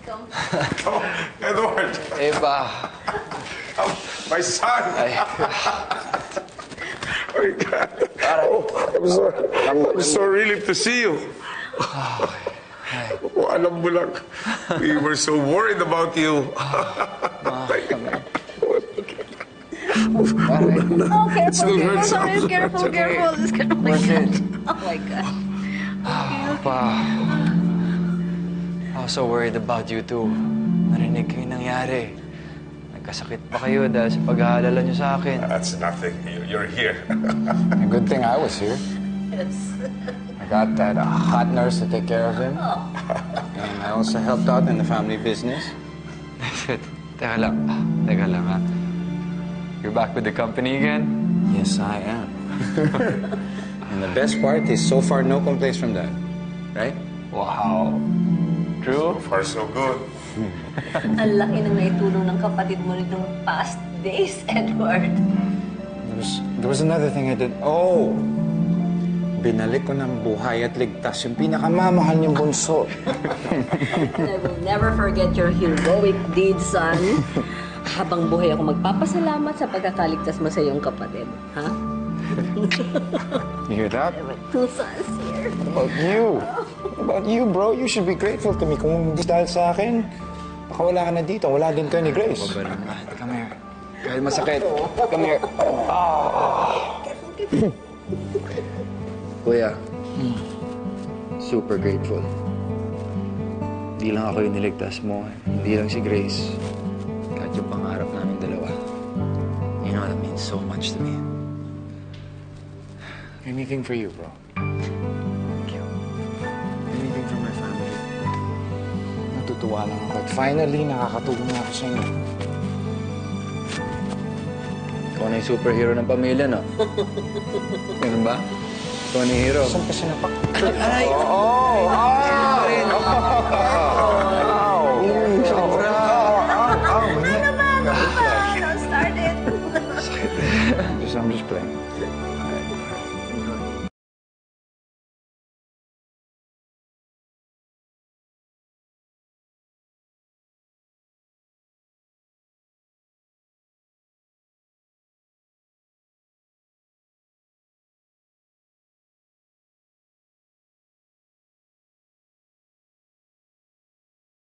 Come. Come on, Edward. Eva. My son. Ay. Oh, my God. Oh, I'm so relieved to see you. Oh, alam mo lang, we were so worried about you. Oh, careful, hurts. careful. It's gonna my God. Oh, my God. Pa. I was so worried about you too. Narinig ko yung nangyari. Nagkasakit pa kayo dahil sa pag-aalala niyo sa akin. That's nothing. You're here. A good thing I was here. Yes. I got that hot nurse to take care of him. And I also helped out in the family business. Teka lang ha. You're back with the company again? Yes, I am. And the best part is so far no complaints from that. Right? Wow. True? So far, so good. Ang laki ng naitulong ng kapatid mo nitong past days, Edward. There was another thing I did. Oh! Binalik ko ng buhay at ligtas yung pinakamamahal niyong bunso. And I will never forget your heroic deed, son. Habang buhay ako magpapasalamat sa pagkakaligtas mo sa iyong kapatid. Ha? You hear that? Two sons here. About you. About you, bro. You should be grateful to me. Kung hindi dahil sa akin, baka wala ka na dito. Wala din kayo ni Grace. Come here. Dahil masakit. Come here. Kuya, super grateful. Hindi lang ako yung niligtas mo. Hindi lang si Grace. Kahit yung pangarap namin dalawa. You know, that means so much to me. Anything for you, bro. Thank you. Anything for my family. Natutuwa lang ako. At finally, nakakatulong na ako sa inyo. Ikaw na yung superhero ng pamilya, no? Ganun ba? Ikaw na yung hero. Saan ka sinapak? Ay! Don't start it. I'm just playing.